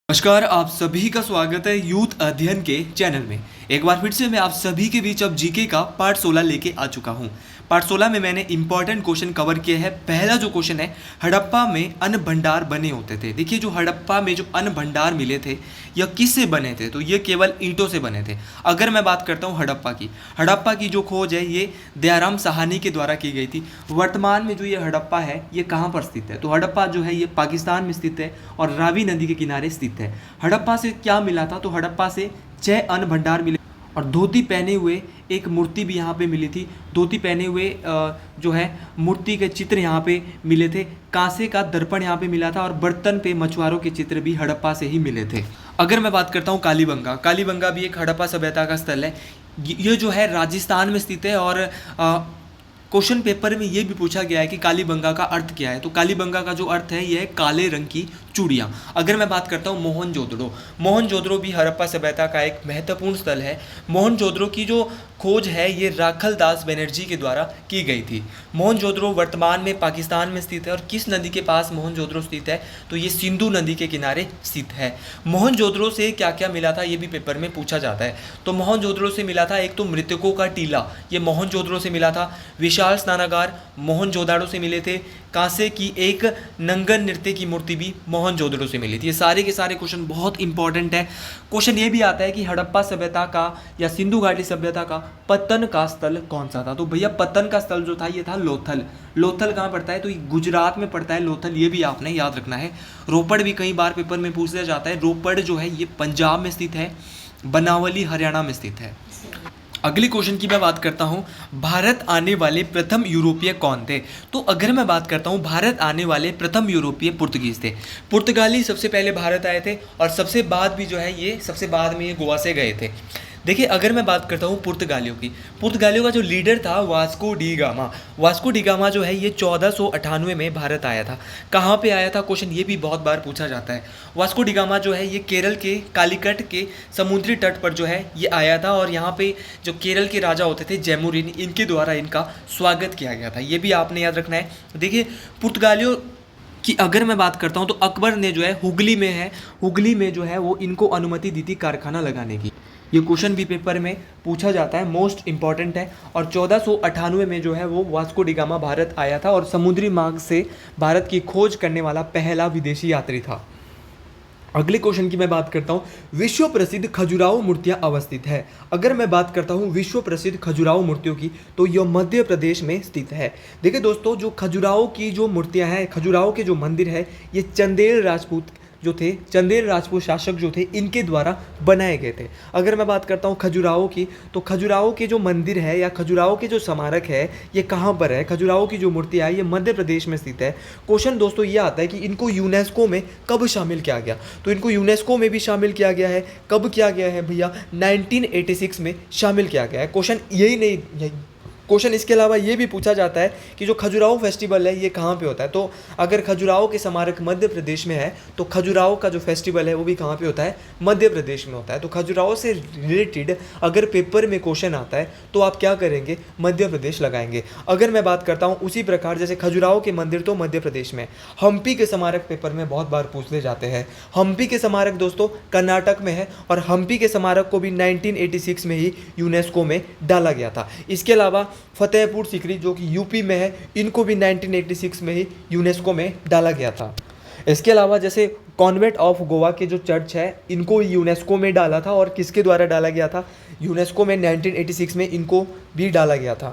नमस्कार, आप सभी का स्वागत है यूथ अध्ययन के चैनल में। एक बार फिर से मैं आप सभी के बीच अब जीके का पार्ट 16 लेके आ चुका हूँ। पार्ट 16 में मैंने इंपॉर्टेंट क्वेश्चन कवर किया है। पहला जो क्वेश्चन है, हड़प्पा में अन्न भंडार बने होते थे। देखिए, जो हड़प्पा में जो अन्न भंडार मिले थे यह किससे बने थे? तो ये केवल ईंटों से बने थे। अगर मैं बात करता हूँ हड़प्पा की जो खोज है ये दयाराम साहनी के द्वारा की गई थी। वर्तमान में जो ये हड़प्पा है ये कहाँ पर स्थित है? तो हड़प्पा जो है ये पाकिस्तान में स्थित है और रावी नदी के किनारे स्थित है। हड़प्पा से क्या मिला था? तो हड़प्पा से 6 अन्न भंडार मिले और धोती पहने हुए एक मूर्ति भी यहाँ पे मिली थी। धोती पहने हुए जो है मूर्ति के चित्र यहाँ पे मिले थे। कांसे का दर्पण यहाँ पे मिला था और बर्तन पे मछुआरों के चित्र भी हड़प्पा से ही मिले थे। अगर मैं बात करता हूँ कालीबंगा भी एक हड़प्पा सभ्यता का स्थल है। ये जो है राजस्थान में स्थित है और क्वेश्चन पेपर में ये भी पूछा गया है कि कालीबंगा का अर्थ क्या है? तो कालीबंगा का जो अर्थ है यह है काले रंग की चूड़ियाँ। अगर मैं बात करता हूँ मोहनजोदड़ो भी हड़प्पा सभ्यता का एक महत्वपूर्ण स्थल है। मोहनजोदड़ो की जो खोज है ये राखल दास बनर्जी के द्वारा की गई थी। मोहनजोदड़ो वर्तमान में पाकिस्तान में स्थित है और किस नदी के पास मोहनजोदड़ो स्थित है? तो ये सिंधु नदी के किनारे स्थित है। मोहनजोदड़ो से क्या क्या मिला था ये भी पेपर में पूछा जाता है। तो मोहनजोदड़ो से मिला था एक तो मृतकों का टीला, ये मोहनजोदड़ो से मिला था। विशाल स्नानागार मोहनजोदड़ो से मिले थे। कांसे की एक नंगन नृत्य की मूर्ति भी मोहनजोदड़ो से मिली थी। ये सारे के सारे क्वेश्चन बहुत इंपॉर्टेंट है। क्वेश्चन ये भी आता है कि हड़प्पा सभ्यता का या सिंधु घाटी सभ्यता का पतन का स्थल कौन सा था? तो भैया पतन का स्थल जो था ये था लोथल। लोथल कहाँ पड़ता है? तो गुजरात में पड़ता है लोथल, ये भी आपने याद रखना है। रोपड़ भी कई बार पेपर में पूछा जाता है। रोपड़ जो है ये पंजाब में स्थित है। बनावली हरियाणा में स्थित है। अगले क्वेश्चन की मैं बात करता हूँ, भारत आने वाले प्रथम यूरोपीय कौन थे? तो अगर मैं बात करता हूँ भारत आने वाले प्रथम यूरोपीय पुर्तगीज थे। पुर्तगाली सबसे पहले भारत आए थे और सबसे बाद भी जो है ये सबसे बाद में ये गोवा से गए थे। देखिए, अगर मैं बात करता हूँ पुर्तगालियों का जो लीडर था वास्को डी गामा जो है ये 1498 में भारत आया था। कहाँ पे आया था? क्वेश्चन ये भी बहुत बार पूछा जाता है। वास्को डी गामा जो है ये केरल के कालीकट के समुद्री तट पर जो है ये आया था और यहाँ पे जो केरल के राजा होते थे जैमुरिन, इनके द्वारा इनका स्वागत किया गया था। ये भी आपने याद रखना है। देखिए, पुर्तगालियों कि अगर मैं बात करता हूँ तो अकबर ने जो है हुगली में जो है वो इनको अनुमति दी थी कारखाना लगाने की। ये क्वेश्चन भी पेपर में पूछा जाता है, मोस्ट इंपॉर्टेंट है। और 1498 में जो है वो वास्को डी गामा भारत आया था और समुद्री मार्ग से भारत की खोज करने वाला पहला विदेशी यात्री था। अगले क्वेश्चन की मैं बात करता हूँ, विश्व प्रसिद्ध खजुराहो मूर्तियाँ अवस्थित है। अगर मैं बात करता हूँ विश्व प्रसिद्ध खजुराहो मूर्तियों की तो यह मध्य प्रदेश में स्थित है। देखिए दोस्तों, जो खजुराहो की जो मूर्तियाँ हैं, खजुराहो के जो मंदिर है ये चंदेल राजपूत शासक जो थे इनके द्वारा बनाए गए थे। अगर मैं बात करता हूँ खजुराहो की तो खजुराहो के जो मंदिर है या खजुराहो के जो स्मारक है ये कहाँ पर है? खजुराहो की जो मूर्तियाँ है ये मध्य प्रदेश में स्थित है। क्वेश्चन दोस्तों ये आता है कि इनको यूनेस्को में कब शामिल किया गया? तो इनको यूनेस्को में भी शामिल किया गया है। कब किया गया है भैया? 1986 में शामिल किया गया है। क्वेश्चन यही नहीं, क्वेश्चन इसके अलावा ये भी पूछा जाता है कि जो खजुराहो फेस्टिवल है ये कहाँ पे होता है? तो अगर खजुराहो के स्मारक मध्य प्रदेश में है तो खजुराहो का जो फेस्टिवल है वो भी कहाँ पे होता है? मध्य प्रदेश में होता है। तो खजुराहो से रिलेटेड अगर पेपर में क्वेश्चन आता है तो आप क्या करेंगे? मध्य प्रदेश लगाएंगे। अगर मैं बात करता हूँ उसी प्रकार जैसे खजुराहो के मंदिर तो मध्य प्रदेश में, हम्पी के स्मारक पेपर में बहुत बार पूछे जाते हैं। हम्पी के स्मारक दोस्तों कर्नाटक में है और हम्पी के स्मारक को भी 1986 में ही यूनेस्को में डाला गया था। इसके अलावा फतेहपुर सीकरी जो कि यूपी में है, इनको भी 1986 में ही यूनेस्को में डाला गया था। इसके अलावा जैसे कॉन्वेंट ऑफ गोवा के जो चर्च है इनको यूनेस्को में डाला था और किसके द्वारा डाला गया था? यूनेस्को में 1986 में इनको भी डाला गया था।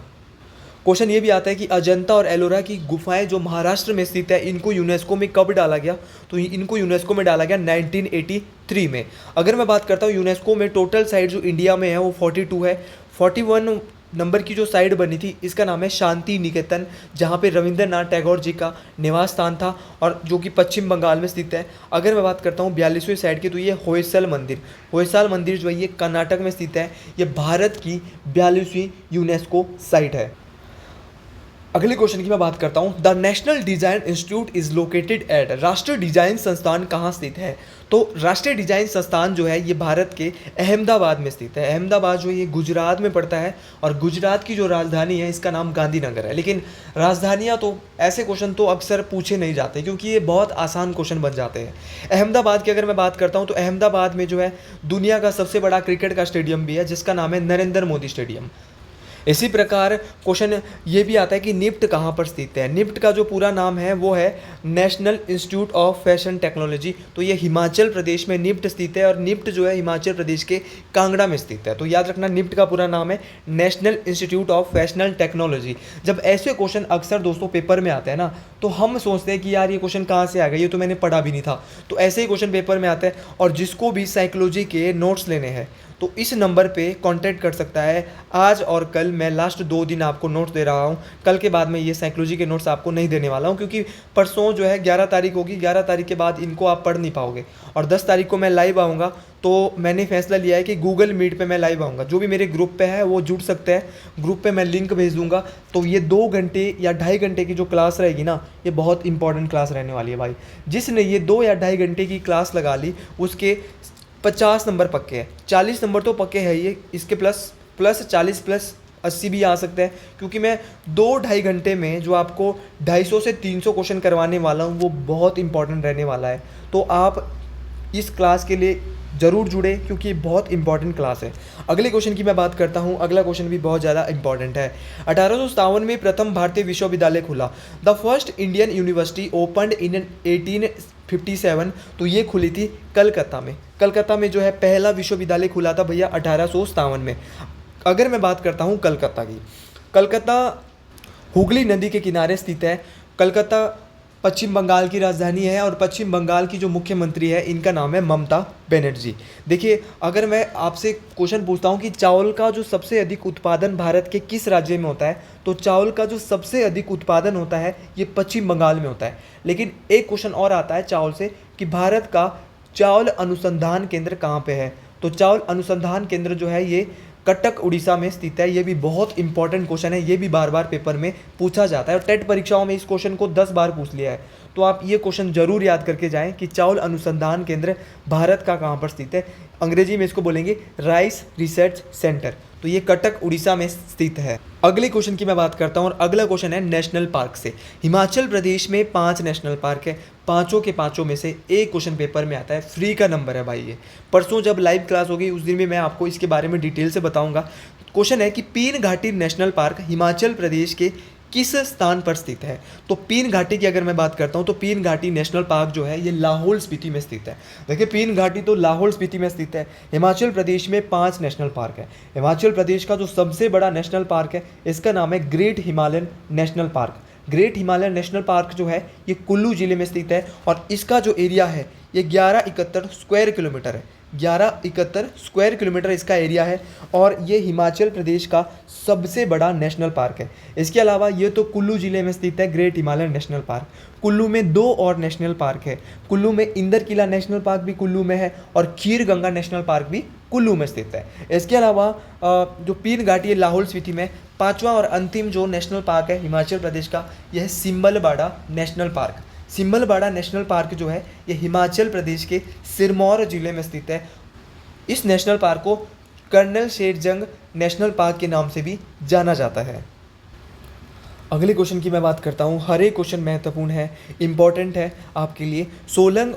क्वेश्चन ये भी आता है कि अजंता और एलोरा की गुफाएं जो महाराष्ट्र में स्थित है इनको यूनेस्को में कब डाला गया? तो इनको यूनेस्को में डाला गया 1983 में। अगर मैं बात करता हूँ यूनेस्को में टोटल साइट जो इंडिया में है वो 42 है। 41 नंबर की जो साइट बनी थी इसका नाम है शांति निकेतन, जहाँ पे रविंद्रनाथ टैगोर जी का निवास स्थान था और जो कि पश्चिम बंगाल में स्थित है। अगर मैं बात करता हूँ 42वीं साइट की तो ये होयसल मंदिर जो है ये कर्नाटक में स्थित है। ये भारत की 42वीं यूनेस्को साइट है। अगले क्वेश्चन की मैं बात करता हूँ। The national design institute is located at, राष्ट्रीय डिजाइन संस्थान कहाँ स्थित है? तो राष्ट्रीय डिजाइन संस्थान जो है ये भारत के अहमदाबाद में स्थित है। अहमदाबाद जो है ये गुजरात में पड़ता है और गुजरात की जो राजधानी है इसका नाम गांधीनगर है। लेकिन राजधानियाँ तो ऐसे क्वेश्चन तो अक्सर पूछे नहीं जाते क्योंकि ये बहुत आसान क्वेश्चन बन जाते हैं। अहमदाबाद की अगर मैं बात करता हूँ तो अहमदाबाद में जो है दुनिया का सबसे बड़ा क्रिकेट का स्टेडियम भी है जिसका नाम है नरेंद्र मोदी स्टेडियम। इसी प्रकार क्वेश्चन ये भी आता है कि निफ्ट कहाँ पर स्थित है। निफ्ट का जो पूरा नाम है वो है national institute of fashion technology. तो ये हिमाचल प्रदेश में निफ्ट स्थित है और निफ्ट जो है हिमाचल प्रदेश के कांगड़ा में स्थित है। तो याद रखना निफ्ट का पूरा नाम है नेशनल इंस्टीट्यूट ऑफ फैशनल टेक्नोलॉजी। जब ऐसे क्वेश्चन अक्सर दोस्तों पेपर में आते हैं ना तो हम सोचते हैं कि यार ये क्वेश्चन कहाँ से आ गया, ये तो मैंने पढ़ा भी नहीं था। तो ऐसे ही क्वेश्चन पेपर में आते हैं और जिसको भी साइकोलॉजी के नोट्स लेने हैं तो इस नंबर पे कांटेक्ट कर सकता है। आज और कल मैं लास्ट 2 दिन आपको नोट्स दे रहा हूँ। कल के बाद में ये साइकोलॉजी के नोट्स आपको नहीं देने वाला हूँ क्योंकि परसों जो है 11 तारीख होगी, 11 तारीख के बाद इनको आप पढ़ नहीं पाओगे और 10 तारीख को मैं लाइव आऊँगा। तो मैंने फैसला लिया है कि गूगल मीट पे मैं लाइव आऊँगा। जो भी मेरे ग्रुप पे है वो जुड़ सकते हैं, ग्रुप पे मैं लिंक भेज दूँगा। तो ये 2 घंटे या 2.5 घंटे की जो क्लास रहेगी ना ये बहुत इंपॉर्टेंट क्लास रहने वाली है भाई। जिसने ये 2 या 2.5 घंटे की क्लास लगा ली उसके 50 नंबर पक्के हैं, 40 नंबर तो पक्के है ये, इसके प्लस 40 प्लस 80 भी आ सकते हैं क्योंकि मैं 2-2.5 घंटे में जो आपको 250 से 300 क्वेश्चन करवाने वाला हूँ वो बहुत इंपॉर्टेंट रहने वाला है। तो आप इस क्लास के लिए ज़रूर जुड़े क्योंकि ये बहुत इंपॉर्टेंट क्लास है। अगले क्वेश्चन की मैं बात करता हूँ। अगला क्वेश्चन भी बहुत ज़्यादा इंपॉर्टेंट है। 1857 में प्रथम भारतीय विश्वविद्यालय खुला। The first Indian university opened इन 1857। तो ये खुली थी कलकत्ता में। कलकत्ता में जो है पहला विश्वविद्यालय खुला था भैया 1857 में। अगर मैं बात करता हूँ कलकत्ता की, कलकत्ता हुगली नदी के किनारे स्थित है। कलकत्ता पश्चिम बंगाल की राजधानी है और पश्चिम बंगाल की जो मुख्यमंत्री है इनका नाम है ममता बनर्जी। देखिए अगर मैं आपसे क्वेश्चन पूछता हूँ कि चावल का जो सबसे अधिक उत्पादन भारत के किस राज्य में होता है, तो चावल का जो सबसे अधिक उत्पादन होता है ये पश्चिम बंगाल में होता है। लेकिन एक क्वेश्चन और आता है चावल से कि भारत का चावल अनुसंधान केंद्र कहाँ पे है। तो चावल अनुसंधान केंद्र जो है ये कटक उड़ीसा में स्थित है। ये भी बहुत इंपॉर्टेंट क्वेश्चन है, ये भी बार बार पेपर में पूछा जाता है और टेट परीक्षाओं में इस क्वेश्चन को 10 बार पूछ लिया है। तो आप ये क्वेश्चन जरूर याद करके जाएं कि चावल अनुसंधान केंद्र भारत का कहाँ पर स्थित है। अंग्रेजी में इसको बोलेंगे राइस रिसर्च सेंटर। तो ये कटक उड़ीसा में स्थित है। अगले क्वेश्चन की मैं बात करता हूँ और अगला क्वेश्चन है नेशनल पार्क से। हिमाचल प्रदेश में 5 नेशनल पार्क है, पाँचों के पाँचों में से एक क्वेश्चन पेपर में आता है। फ्री का नंबर है भाई ये। परसों जब लाइव क्लास होगी उस दिन भी मैं आपको इसके बारे में डिटेल से बताऊंगा। क्वेश्चन है कि पीन घाटी नेशनल पार्क हिमाचल प्रदेश के किस स्थान पर स्थित है। तो पीन घाटी की अगर मैं बात करता हूँ तो पीन घाटी नेशनल पार्क जो है ये लाहौल स्पीति में स्थित है। देखिए पीन घाटी तो लाहौल स्पीति में स्थित है। हिमाचल प्रदेश में 5 नेशनल पार्क है। हिमाचल प्रदेश का जो सबसे बड़ा नेशनल पार्क है इसका नाम है great Himalayan national park. Great Himalayan national park जो है ये कुल्लू जिले में स्थित है और इसका जो एरिया है ये 1171 स्क्वायर किलोमीटर है। 1171 स्क्वायर किलोमीटर इसका एरिया है और ये हिमाचल प्रदेश का सबसे बड़ा नेशनल पार्क है। इसके अलावा ये तो कुल्लू ज़िले में स्थित है great Himalayan national park. Kullu में 2 और नेशनल पार्क है। कुल्लू में इंदर किला नेशनल पार्क भी कुल्लू में है और खीर गंगा नेशनल पार्क भी कुल्लू में स्थित है। इसके अलावा जो पीन घाटी है लाहौल स्पीति में, 5वां और अंतिम जो नेशनल पार्क है हिमाचल प्रदेश का यह है सिंबलबाड़ा नेशनल पार्क। सिंबलबाड़ा नेशनल पार्क जो है ये हिमाचल प्रदेश के सिरमौर जिले में स्थित है। इस नेशनल पार्क को कर्नल शेरजंग नेशनल पार्क के नाम से भी जाना जाता है। अगले क्वेश्चन की मैं बात करता हूँ। हर एक क्वेश्चन महत्वपूर्ण है, इम्पॉर्टेंट है आपके लिए। सोलंग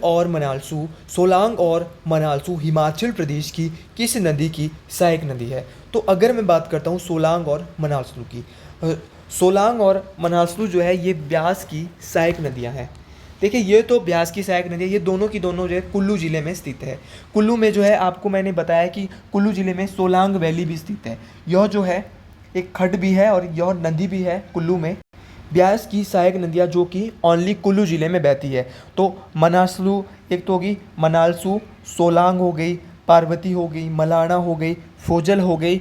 और मनालसू हिमाचल प्रदेश की किस नदी की सहायक नदी है। तो अगर मैं बात करता हूँ सोलांग और मनालसू की, सोलांग और मनालसू जो है ये ब्यास की सहायक नदियाँ हैं। देखिए ये तो ब्यास की सहायक नदी है, ये दोनों की दोनों जो है कुल्लू ज़िले में स्थित है। कुल्लू में जो है आपको मैंने बताया कि कुल्लू ज़िले में सोलांग वैली भी स्थित है। यह जो है एक खड्ड भी है और यह नदी भी है कुल्लू में। ब्यास की सहायक नदियाँ जो कि ओनली कुल्लू ज़िले में बहती है। तो मनासलू एक तो होगी, मनालसू, सोलांग हो गई, पार्वती हो गई, मलाना हो गई, फोजल हो गई,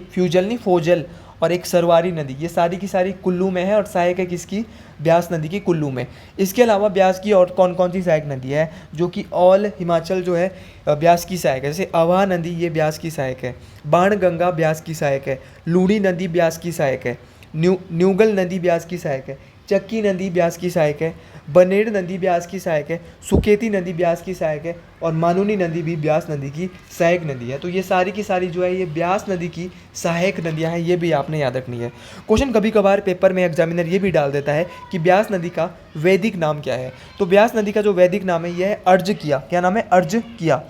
फोजल और एक सरवारी नदी, ये सारी की सारी कुल्लू में है और सहायक है किसकी, ब्यास नदी की कुल्लू में। इसके अलावा ब्यास की और कौन कौन सी सहायक नदी है जो कि ऑल हिमाचल जो है ब्यास की सहायक है। जैसे अवाह नदी ये ब्यास की सहायक है, बाणगंगा ब्यास की सहायक है, लूणी नदी ब्यास की सहायक है, न्यूगल नदी ब्यास की सहायक है। चक्की नदी ब्यास की सहायक है, बनेड़ नदी ब्यास की सहायक है, सुकेती नदी ब्यास की सहायक है और मानुनी नदी भी ब्यास नदी की सहायक नदी है। तो ये सारी की सारी जो है ये ब्यास नदी की सहायक नदियाँ हैं, ये भी आपने याद रखनी है। क्वेश्चन कभी कभार पेपर में एग्जामिनर ये भी डाल देता है कि ब्यास नदी का वैदिक नाम क्या है। तो ब्यास नदी का जो वैदिक नाम है यह है अर्जकिया। क्या नाम है? अर्जकिया।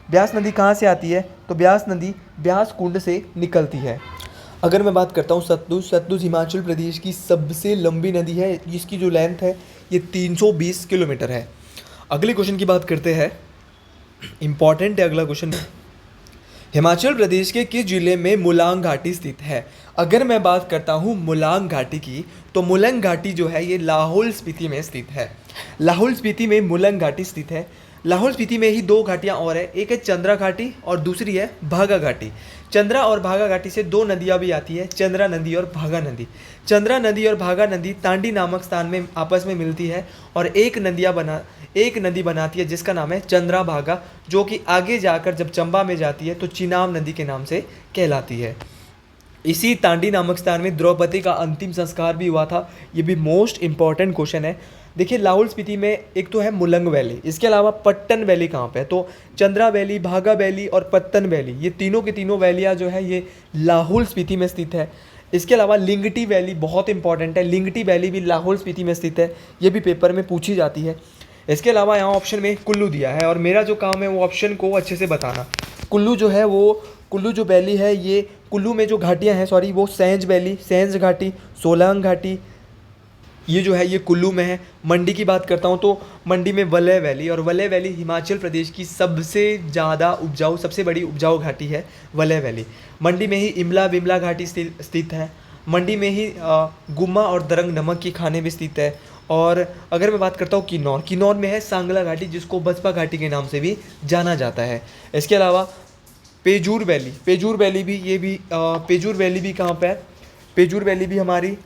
ब्यास नदी कहाँ से आती है? तो ब्यास नदी ब्यास कुंड से निकलती है। अगर मैं बात करता हूँ सतलुज हिमाचल प्रदेश की सबसे लंबी नदी है, जिसकी जो लेंथ है ये 320 किलोमीटर है। अगले क्वेश्चन की बात करते हैं, इंपॉर्टेंट है अगला क्वेश्चन। हिमाचल प्रदेश के किस जिले में मुलांग घाटी स्थित है? अगर मैं बात करता हूँ मुलांग घाटी की, तो मुलंग घाटी जो है ये लाहौल स्पीति में स्थित है। लाहौल स्पीति में मुलंग घाटी स्थित है। लाहौल स्पीति में ही दो घाटियाँ और है, एक है चंद्रा घाटी और दूसरी है भागा घाटी। चंद्रा और भागा घाटी से दो नदियाँ भी आती है, चंद्रा नदी और भागा नदी। चंद्रा नदी और भागा नदी तांडी नामक स्थान में आपस में मिलती है और एक नदी बनाती है जिसका नाम है चंद्रा भागा, जो कि आगे जाकर जब चंबा में जाती है तो चिनाब नदी के नाम से कहलाती है। इसी तांडी नामक स्थान में द्रौपदी का अंतिम संस्कार भी हुआ था। ये भी मोस्ट इंपॉर्टेंट क्वेश्चन है। देखिए लाहौल स्पीति में एक तो है मुलंग वैली, इसके अलावा पट्टन वैली कहाँ पे है? तो चंद्रा वैली, भागा वैली और पत्तन वैली, ये तीनों की तीनों वैलियाँ जो है ये लाहौल स्पीति में स्थित है। इसके अलावा लिंगटी वैली बहुत इंपॉर्टेंट है, लिंगटी वैली भी लाहौल स्पीति में स्थित है, ये भी पेपर में पूछी जाती है। इसके अलावा यहाँ ऑप्शन में कुल्लू दिया है और मेरा जो काम है वो ऑप्शन को अच्छे से बताना। कुल्लू जो है वो कुल्लू जो वैली है, ये कुल्लू में जो घाटियाँ हैं वो सेंज वैली, सेंज घाटी, सोलांग घाटी, ये जो है ये कुल्लू में है। मंडी की बात करता हूँ तो मंडी में वलय वैली, और वलय वैली हिमाचल प्रदेश की सबसे ज़्यादा उपजाऊ, सबसे बड़ी उपजाऊ घाटी है वलय वैली। मंडी में ही इमला बिमला घाटी स्थित है। मंडी में ही गुम्मा और दरंग नमक की खाने भी स्थित है। और अगर मैं बात करता हूँ किन्नौर में है सांगला घाटी, जिसको बसपा घाटी के नाम से भी जाना जाता है। इसके अलावा पेजूर वैली भी कहाँ पे है? पेजूर वैली भी हमारी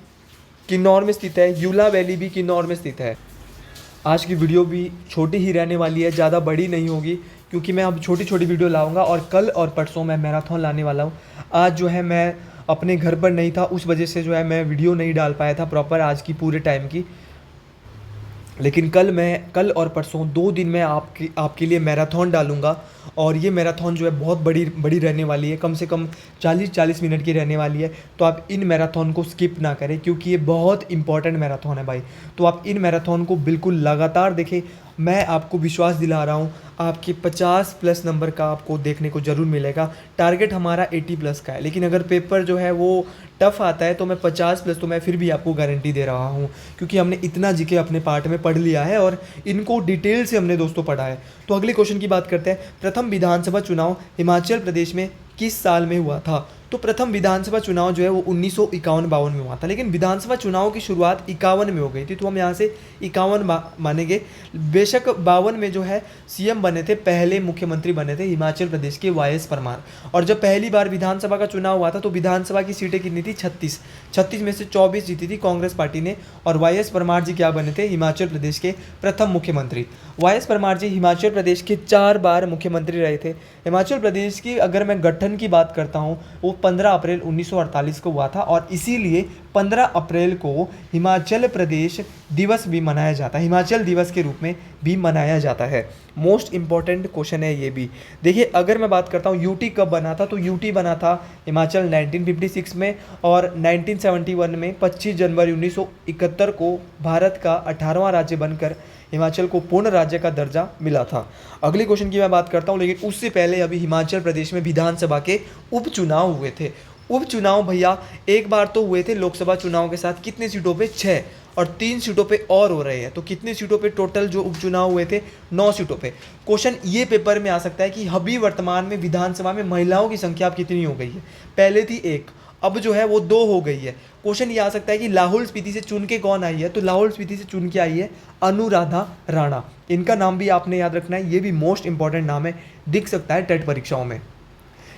किन्नौर में स्थित है। यूला वैली भी किन्नौर में स्थित है। आज की वीडियो भी छोटी ही रहने वाली है, ज़्यादा बड़ी नहीं होगी, क्योंकि मैं अब छोटी छोटी वीडियो लाऊंगा और कल और परसों मैं मैराथन लाने वाला हूँ। आज जो है मैं अपने घर पर नहीं था, उस वजह से जो है मैं वीडियो नहीं डाल पाया था प्रॉपर आज की पूरे टाइम की। लेकिन कल और परसों 2 दिन में आपके लिए मैराथन डालूंगा और ये मैराथन जो है बहुत बड़ी रहने वाली है, कम से कम 40 मिनट की रहने वाली है। तो आप इन मैराथन को स्किप ना करें, क्योंकि ये बहुत इंपॉर्टेंट मैराथन है भाई। तो आप इन मैराथन को बिल्कुल लगातार देखें। मैं आपको विश्वास दिला रहा हूँ, आपके 50+ नंबर का आपको देखने को ज़रूर मिलेगा। टारगेट हमारा 80+ का है, लेकिन अगर पेपर जो है वो टफ आता है तो मैं 50+ तो मैं फिर भी आपको गारंटी दे रहा हूँ, क्योंकि हमने इतना जीके अपने पार्ट में पढ़ लिया है और इनको डिटेल से हमने दोस्तों पढ़ा है। तो अगले क्वेश्चन की बात करते हैं। प्रथम विधानसभा चुनाव हिमाचल प्रदेश में किस साल में हुआ था? तो प्रथम विधानसभा चुनाव जो है वो 1951-52 में हुआ था, लेकिन विधानसभा चुनाव की शुरुआत 51 में हो गई थी, तो हम यहाँ से 51 मानेंगे। बेशक 52 में जो है सीएम बने थे, पहले मुख्यमंत्री बने थे हिमाचल प्रदेश के वाईएस परमार। और जब पहली बार विधानसभा का चुनाव हुआ था तो विधानसभा की सीटें कितनी थी? 36 में से 24 जीती थी कांग्रेस पार्टी ने। और वाईएस परमार जी क्या बने थे? हिमाचल प्रदेश के प्रथम मुख्यमंत्री। वाईएस परमार जी हिमाचल प्रदेश के 4 बार मुख्यमंत्री रहे थे। हिमाचल प्रदेश की अगर मैं गठन की बात करता हूँ, वो 15 अप्रैल 1948 को हुआ था और इसीलिए 15 अप्रैल को हिमाचल प्रदेश दिवस भी मनाया जाता है, हिमाचल दिवस के रूप में भी मनाया जाता है। मोस्ट इंपॉर्टेंट क्वेश्चन है ये भी। देखिए अगर मैं बात करता हूँ यूटी कब बना था, तो यूटी बना था हिमाचल 1956 में, और 1971 में 25 जनवरी 1971 को भारत का 18वां राज्य बनकर हिमाचल को पूर्ण राज्य का दर्जा मिला था। अगले क्वेश्चन की मैं बात करता हूँ, लेकिन उससे पहले अभी हिमाचल प्रदेश में विधानसभा के उपचुनाव हुए थे। उपचुनाव भैया एक बार तो हुए थे लोकसभा चुनाव के साथ, कितने सीटों पे? 6, और 3 सीटों पे और हो रहे हैं। तो कितने सीटों पे टोटल जो उपचुनाव हुए थे? 9 सीटों पे। क्वेश्चन ये पेपर में आ सकता है कि अभी वर्तमान में विधानसभा में महिलाओं की संख्या अब कितनी हो गई है? पहले थी 1, अब जो है वो 2 हो गई है। क्वेश्चन ये आ सकता है कि लाहौल स्पीति से चुन के कौन आई है? तो लाहौल स्पीति से चुन के आई है अनुराधा राणा। इनका नाम भी आपने याद रखना है, ये भी मोस्ट इंपॉर्टेंट नाम है, दिख सकता है टेट परीक्षाओं में।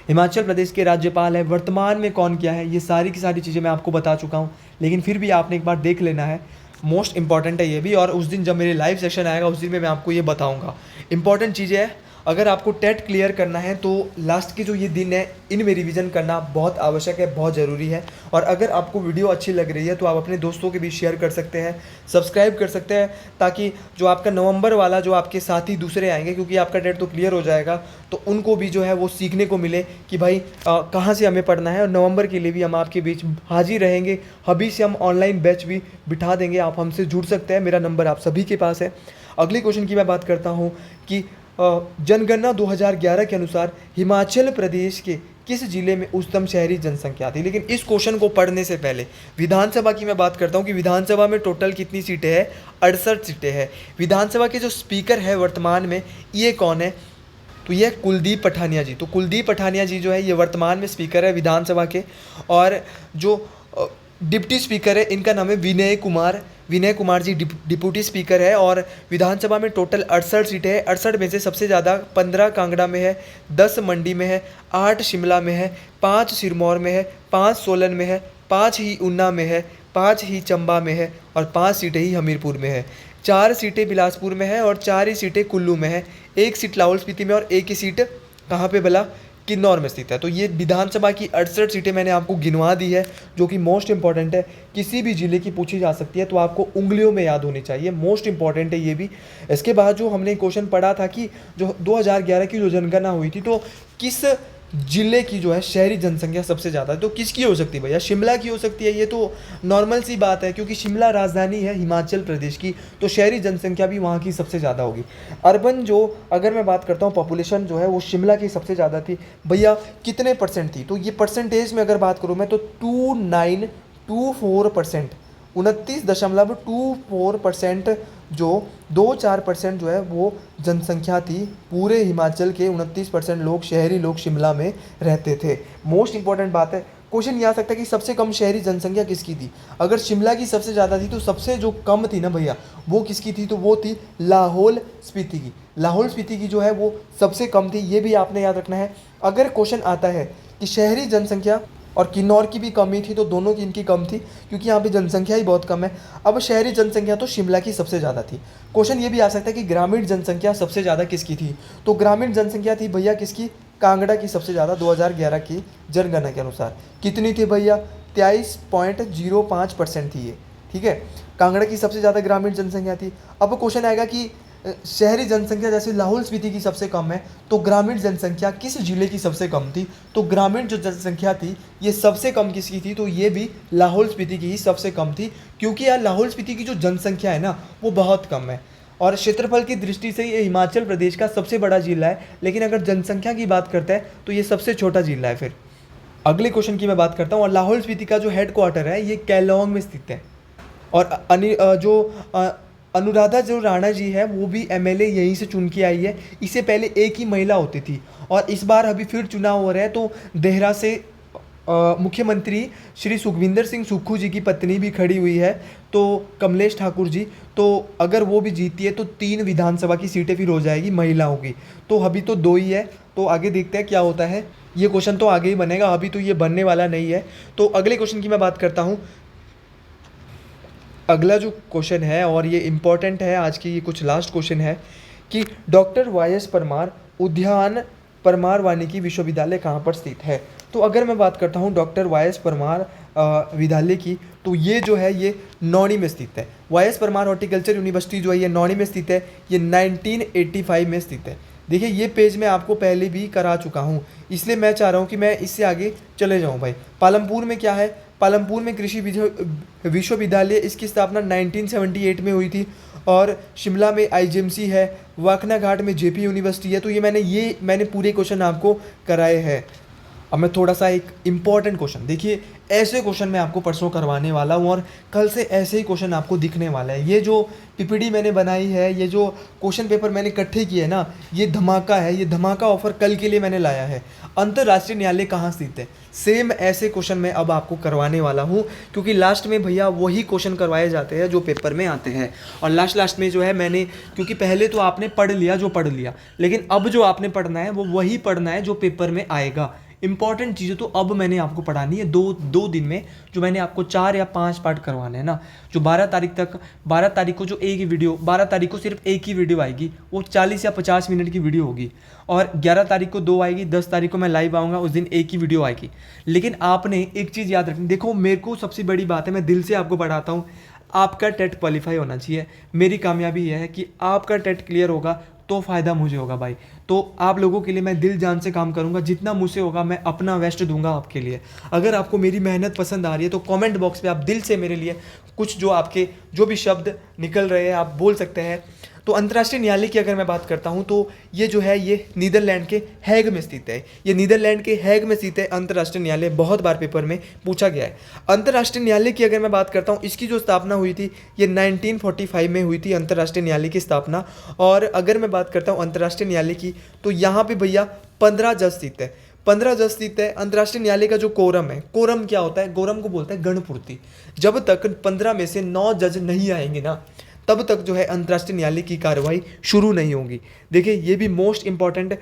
हिमाचल प्रदेश के राज्यपाल है वर्तमान में कौन क्या है, ये सारी की सारी चीज़ें मैं आपको बता चुका हूँ, लेकिन फिर भी आपने एक बार देख लेना है, मोस्ट इंपॉर्टेंट है ये भी। और उस दिन जब मेरे लाइव सेशन आएगा उस दिन में मैं आपको ये बताऊँगा। इंपॉर्टेंट चीज़ें है, अगर आपको टेट क्लियर करना है तो लास्ट के जो ये दिन है इनमें रिवीजन करना बहुत आवश्यक है, बहुत ज़रूरी है। और अगर आपको वीडियो अच्छी लग रही है तो आप अपने दोस्तों के बीच शेयर कर सकते हैं, सब्सक्राइब कर सकते हैं, ताकि जो आपका नवंबर वाला जो आपके साथी दूसरे आएंगे, क्योंकि आपका टेट तो क्लियर हो जाएगा, तो उनको भी जो है वो सीखने को मिले कि भाई कहाँ से हमें पढ़ना है। और नवंबर के लिए भी हम आपके बीच हाजिर रहेंगे। अभी से हम ऑनलाइन बैच भी बिठा देंगे, आप हमसे जुड़ सकते हैं, मेरा नंबर आप सभी के पास है। अगले क्वेश्चन की मैं बात करता हूँ कि जनगणना 2011 के अनुसार हिमाचल प्रदेश के किस जिले में उच्चतम शहरी जनसंख्या थी। लेकिन इस क्वेश्चन को पढ़ने से पहले विधानसभा की मैं बात करता हूँ कि विधानसभा में टोटल कितनी सीटें हैं। 68 सीटें हैं। विधानसभा के जो स्पीकर है वर्तमान में, ये कौन है, तो ये कुलदीप पठानिया जी। तो कुलदीप पठानिया जी जो है ये वर्तमान में स्पीकर है विधानसभा के। और जो डिप्टी स्पीकर है इनका नाम है विनय कुमार। विनय कुमार जी डिप्टी स्पीकर है। और विधानसभा में टोटल 68 सीटें हैं। 68 में से सबसे ज़्यादा 15 कांगड़ा में है, 10 मंडी में है, 8 शिमला में है, 5 सिरमौर में है, 5 सोलन में है, 5 ही ऊना में है, 5 ही चंबा में है और 5 सीटें ही हमीरपुर में है। 4 सीटें बिलासपुर में है और 4 ही सीटें कुल्लू में है। 1 सीट लाहौल स्पीति में और 1 ही सीट कहाँ पे भला, किन्नौर में स्थित है। तो ये विधानसभा की 68 सीटें मैंने आपको गिनवा दी है, जो कि मोस्ट इंपॉर्टेंट है। किसी भी जिले की पूछी जा सकती है तो आपको उंगलियों में याद होनी चाहिए, मोस्ट इंपॉर्टेंट है ये भी। इसके बाद जो हमने क्वेश्चन पढ़ा था कि जो 2011 की जो जनगणना हुई थी, तो किस जिले की जो है शहरी जनसंख्या सबसे ज़्यादा है, तो किसकी हो सकती है भैया, शिमला की हो सकती है। ये तो नॉर्मल सी बात है, क्योंकि शिमला राजधानी है हिमाचल प्रदेश की, तो शहरी जनसंख्या भी वहाँ की सबसे ज़्यादा होगी। अर्बन जो अगर मैं बात करता हूँ पॉपुलेशन जो है वो शिमला की सबसे ज़्यादा थी। भैया कितने परसेंट थी, तो ये परसेंटेज में अगर बात करूँ मैं तो 2924%, 29.24% जो 2-4% जो है वो जनसंख्या थी। पूरे हिमाचल के 29% लोग, शहरी लोग शिमला में रहते थे। मोस्ट इंपॉर्टेंट बात है, क्वेश्चन ये आ सकता है कि सबसे कम शहरी जनसंख्या किसकी थी। अगर शिमला की सबसे ज़्यादा थी तो सबसे जो कम थी ना भैया वो किसकी थी, तो वो थी लाहौल स्पीति की। लाहौल स्पीति की जो है वो सबसे कम थी, ये भी आपने याद रखना है। अगर क्वेश्चन आता है कि शहरी जनसंख्या और किन्नौर की भी कमी थी, तो दोनों की इनकी कम थी, क्योंकि यहाँ पे जनसंख्या ही बहुत कम है। अब शहरी जनसंख्या तो शिमला की सबसे ज़्यादा थी। क्वेश्चन ये भी आ सकता है कि ग्रामीण जनसंख्या सबसे ज़्यादा किसकी थी, तो ग्रामीण जनसंख्या थी भैया किसकी, कांगड़ा की सबसे ज़्यादा 2011 की जनगणना के अनुसार। कितनी थी भैया, 23.05% थी ये, ठीक है। कांगड़ा की सबसे ज़्यादा ग्रामीण जनसंख्या थी। अब क्वेश्चन आएगा कि शहरी जनसंख्या जैसे लाहौल स्पीति की सबसे कम है, तो ग्रामीण जनसंख्या किस जिले की सबसे कम थी, तो ग्रामीण जो जनसंख्या थी ये सबसे कम किसकी थी, तो ये भी लाहौल स्पीति की ही सबसे कम थी। क्योंकि यार लाहौल स्पीति की जो जनसंख्या है ना वो बहुत कम है, और क्षेत्रफल की दृष्टि से ये हिमाचल प्रदेश का सबसे बड़ा जिला है, लेकिन अगर जनसंख्या की बात करते हैं तो ये सबसे छोटा जिला है। फिर अगले क्वेश्चन की मैं बात करता हूँ, और लाहौल स्पीति का जो हेड क्वार्टर है ये केलोंग में स्थित है। और अनुराधा जो राणा जी है वो भी एमएलए यहीं से चुन के आई है। इससे पहले एक ही महिला होती थी, और इस बार अभी फिर चुनाव हो रहा है, तो देहरा से मुख्यमंत्री श्री सुखविंदर सिंह सुक्खू जी की पत्नी भी खड़ी हुई है, तो कमलेश ठाकुर जी। तो अगर वो भी जीती है तो 3 विधानसभा की सीटें फिर हो जाएगी महिलाओं की। तो अभी तो 2 ही है, तो आगे देखते हैं क्या होता है। ये क्वेश्चन तो आगे ही बनेगा, अभी तो ये बनने वाला नहीं है। तो अगले क्वेश्चन की मैं बात करता हूँ। अगला जो क्वेश्चन है, और ये इम्पॉर्टेंट है आज की, ये कुछ लास्ट क्वेश्चन है कि डॉक्टर वाई.एस. परमार उद्यान परमार वानिकी विश्वविद्यालय कहाँ पर स्थित है। तो अगर मैं बात करता हूँ डॉक्टर वाई.एस. परमार विद्यालय की, तो ये जो है ये नौणी में स्थित है। वाई.एस. परमार हॉर्टिकल्चर यूनिवर्सिटी जो है ये नौणी में स्थित है। ये 1985 में स्थित है। देखिए ये पेज मैं आपको पहले भी करा चुका हूँ, इसलिए मैं चाह रहा हूँ कि मैं इससे आगे चले जाऊँ भाई। पालमपुर में क्या है, पालमपुर में कृषि विश्वविद्यालय, इसकी स्थापना 1978 में हुई थी। और शिमला में आईजीएमसी है, वाकना घाट में जेपी यूनिवर्सिटी है। तो ये मैंने पूरे क्वेश्चन आपको कराए हैं। अब मैं थोड़ा सा एक इम्पॉर्टेंट क्वेश्चन, देखिए ऐसे क्वेश्चन मैं आपको परसों करवाने वाला हूँ, और कल से ऐसे ही क्वेश्चन आपको दिखने वाला है। ये जो पीपीटी मैंने बनाई है, ये जो क्वेश्चन पेपर मैंने इकट्ठे किए हैं ना, ये धमाका है। ये धमाका ऑफर कल के लिए मैंने लाया है। अंतर्राष्ट्रीय न्यायालय कहाँ स्थित है, सेम ऐसे क्वेश्चन मैं अब आपको करवाने वाला हूँ, क्योंकि लास्ट में भैया वही क्वेश्चन करवाए जाते हैं जो पेपर में आते हैं। और लास्ट में जो है मैंने, क्योंकि पहले तो आपने पढ़ लिया जो पढ़ लिया, लेकिन अब जो आपने पढ़ना है वो वही पढ़ना है जो पेपर में आएगा। इंपॉर्टेंट चीज़ें तो अब मैंने आपको पढ़ानी है दो दिन में, जो मैंने आपको 4 या 5 पार्ट करवाने हैं ना। जो 12 तारीख तक, 12 तारीख को जो एक ही वीडियो, 12 तारीख को सिर्फ एक ही वीडियो आएगी, वो 40 या 50 मिनट की वीडियो होगी, और 11 तारीख को 2 आएगी, 10 तारीख को मैं लाइव आऊँगा, उस दिन एक ही वीडियो आएगी। लेकिन आपने एक चीज़ याद रखनी, देखो मेरे को सबसे बड़ी बात है, मैं दिल से आपको पढ़ाता हूँ, आपका टेट क्वालिफाई होना चाहिए। मेरी कामयाबी यह है कि आपका टेट क्लियर होगा तो फ़ायदा मुझे होगा भाई। तो आप लोगों के लिए मैं दिल जान से काम करूंगा, जितना मुझसे होगा मैं अपना बेस्ट दूंगा आपके लिए। अगर आपको मेरी मेहनत पसंद आ रही है तो कमेंट बॉक्स पे आप दिल से मेरे लिए कुछ जो आपके जो भी शब्द निकल रहे हैं आप बोल सकते हैं। तो अंतर्राष्ट्रीय न्यायालय की अगर मैं बात करता हूं तो ये जो है ये नीदरलैंड के हैग में स्थित है। ये नीदरलैंड के हैग में स्थित है अंतर्राष्ट्रीय न्यायालय, बहुत बार पेपर में पूछा गया है। अंतर्राष्ट्रीय न्यायालय की अगर मैं बात करता हूं, इसकी जो स्थापना हुई थी ये 1945 में हुई थी, अंतर्राष्ट्रीय न्यायालय की स्थापना। और अगर मैं बात करता हूँ अंतर्राष्ट्रीय न्यायालय की, तो यहाँ पे भैया 15 जज स्थित है, 15 जज स्थित है। अंतर्राष्ट्रीय न्यायालय का जो कोरम है, कोरम क्या होता है, कोरम को बोलते हैं गणपूर्ति। जब तक 15 में से 9 जज नहीं आएंगे ना, तब तक जो है अंतर्राष्ट्रीय न्यायालय की कार्रवाई शुरू नहीं होगी। देखिए ये भी मोस्ट इंपॉर्टेंट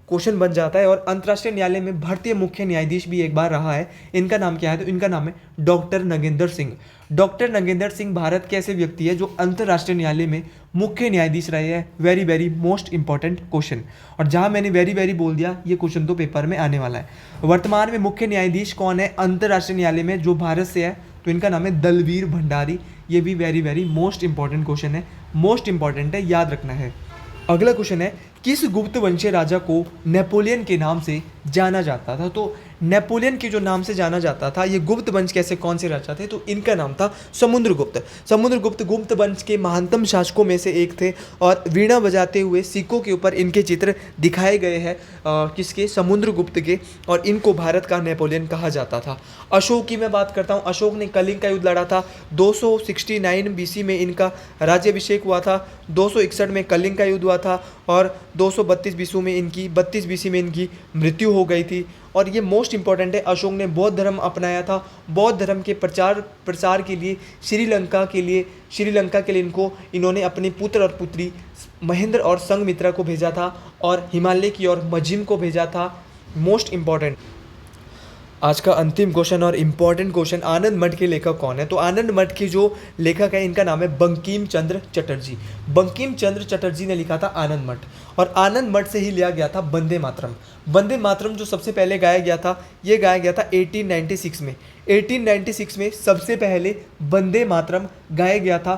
क्वेश्चन बन जाता है। और अंतर्राष्ट्रीय न्यायालय में भारतीय मुख्य न्यायाधीश भी एक बार रहा है, इनका नाम क्या है, तो इनका नाम है डॉक्टर नगेंद्र सिंह। डॉक्टर नगेंद्र सिंह भारत के ऐसे व्यक्ति है जो अंतर्राष्ट्रीय न्यायालय में मुख्य न्यायाधीश रहे हैं। Very very most important question, और जहां मैंने वेरी वेरी बोल दिया, ये क्वेश्चन तो पेपर में आने वाला है। वर्तमान में मुख्य न्यायाधीश कौन है अंतर्राष्ट्रीय न्यायालय में जो भारत से है, तो इनका नाम है दलवीर भंडारी। ये भी very very most important question है, मोस्ट इंपॉर्टेंट है, याद रखना है। अगला क्वेश्चन है, किस गुप्त वंशीय राजा को नेपोलियन के नाम से जाना जाता था। तो नेपोलियन के जो नाम से जाना जाता था, ये गुप्त वंश कैसे कौन से राजा थे, तो इनका नाम था समुद्रगुप्त। समुद्रगुप्त गुप्त वंश के महानतम शासकों में से एक थे, और वीणा बजाते हुए सिक्कों के ऊपर इनके चित्र दिखाए गए हैं, किसके, समुद्रगुप्त के, और इनको भारत का नेपोलियन कहा जाता था। अशोक की मैं बात करता हूँ, अशोक ने कलिंग का युद्ध लड़ा था, 269 BC में इनका राज्याभिषेक हुआ था, 261 में कलिंग का युद्ध हुआ था, और 232 BC में इनकी मृत्यु हो गई थी। और ये मोस्ट इंपॉर्टेंट है, अशोक ने बौद्ध धर्म अपनाया था, बौद्ध धर्म के प्रचार के लिए श्रीलंका के लिए इन्होंने अपने पुत्र और पुत्री महेंद्र और संघमित्रा को भेजा था, और हिमालय की ओर मजिम को भेजा था। मोस्ट इंपॉर्टेंट आज का अंतिम क्वेश्चन और इम्पॉर्टेंट क्वेश्चन, आनंद मठ के लेखक कौन है। तो आनंद मठ के जो लेखक है इनका नाम है बंकिम चंद्र चटर्जी। बंकिम चंद्र चटर्जी ने लिखा था आनंद मठ, और आनंद मठ से ही लिया गया था वंदे मातरम। वंदे मातरम जो सबसे पहले गाया गया था, ये गाया गया था 1896 में। 1896 में सबसे पहले वंदे मातरम गाया गया था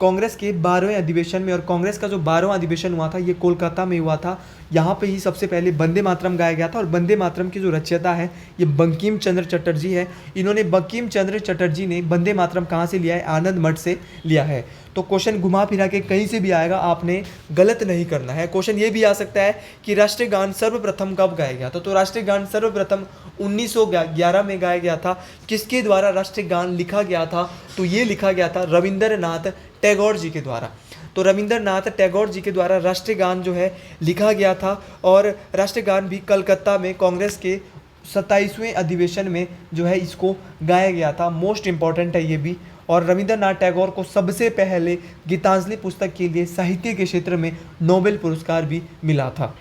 कांग्रेस के 12वें अधिवेशन में। और कांग्रेस का जो 12वां अधिवेशन हुआ था ये कोलकाता में हुआ था, यहाँ पे ही सबसे पहले वंदे मातरम गाया गया था। और वंदे मातरम की जो रचयिता है ये बंकिम चंद्र चटर्जी है। इन्होंने बंकिम चंद्र चटर्जी ने वंदे मातरम कहाँ से लिया है, आनंद मठ से लिया है। तो क्वेश्चन घुमा फिरा के कहीं से भी आएगा, आपने गलत नहीं करना है। क्वेश्चन ये भी आ सकता है कि राष्ट्रीय गान सर्वप्रथम कब गाया गया था। तो राष्ट्रीय गान सर्वप्रथम 1911 में गाया गया था। किसके द्वारा राष्ट्रीय गान लिखा गया था, तो ये लिखा गया था रविंद्रनाथ टैगोर जी के द्वारा। तो रविंद्रनाथ टैगोर जी के द्वारा राष्ट्रीय गान जो है लिखा गया था, और राष्ट्रीय गान भी कलकत्ता में कांग्रेस के 27वें अधिवेशन में जो है इसको गाया गया था। मोस्ट इंपॉर्टेंट है ये भी। और रविंद्रनाथ टैगोर को सबसे पहले गीतांजलि पुस्तक के लिए साहित्य के क्षेत्र में नोबेल पुरस्कार भी मिला था।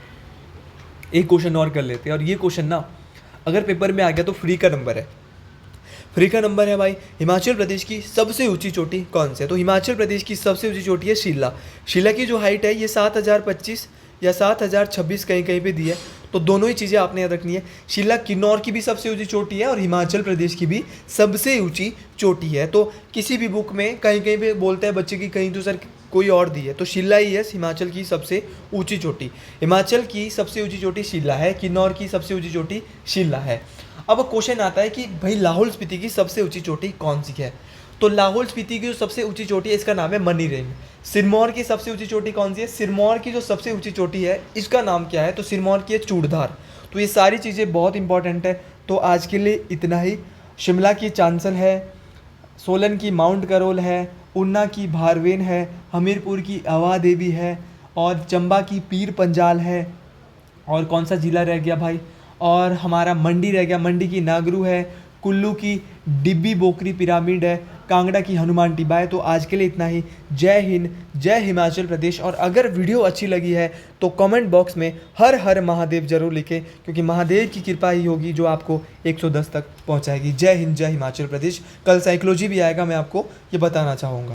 एक क्वेश्चन और कर लेते हैं, और ये क्वेश्चन ना अगर पेपर में आ गया तो फ्री का नंबर है। फ्री का नंबर है भाई, हिमाचल प्रदेश की सबसे ऊंची चोटी कौन सी है। तो हिमाचल प्रदेश की सबसे ऊंची चोटी है शिला। शिला की जो हाइट है ये 7025 या 7026 कहीं कहीं पे दी है। तो दोनों ही चीज़ें आपने याद रखनी है। शिला किन्नौर की भी सबसे ऊंची चोटी है, और हिमाचल प्रदेश की भी सबसे ऊंची चोटी है। तो किसी भी बुक में कहीं कहीं पे बोलते हैं बच्चे की, कहीं तो सर कोई और दी है, तो शिला ही है हिमाचल की सबसे ऊंची चोटी। हिमाचल की सबसे ऊंची चोटी शिला है, किन्नौर की सबसे ऊंची चोटी शिला है। अब क्वेश्चन आता है कि भाई लाहौल स्पीति की सबसे ऊंची चोटी कौन सी है। तो लाहौल स्पीति की जो सबसे ऊंची चोटी है इसका नाम है मनी रेंज। सिरमौर की सबसे ऊंची चोटी कौन सी है, सिरमौर की जो सबसे ऊंची चोटी है इसका नाम क्या है, तो सिरमौर की है चूड़धार। तो ये सारी चीज़ें बहुत इंपॉर्टेंट है। तो आज के लिए इतना ही। शिमला की चांसल है, सोलन की माउंट करोल है, ऊना की भारवेन है, हमीरपुर की अवा देवी है, और चंबा की पीर पंजाल है, और कौन सा जिला रह गया भाई, और हमारा मंडी रह गया, मंडी की नागरू है, कुल्लू की डिब्बी बोकरी पिरामिड है, कांगड़ा की हनुमान टिब्बाई। तो आज के लिए इतना ही। जय हिंद, जय हिमाचल प्रदेश। और अगर वीडियो अच्छी लगी है तो कमेंट बॉक्स में हर हर महादेव जरूर लिखें, क्योंकि महादेव की कृपा ही होगी जो आपको 110 तक पहुंचाएगी। जय हिंद, जय हिमाचल प्रदेश। कल साइकोलॉजी भी आएगा, मैं आपको ये बताना चाहूँगा।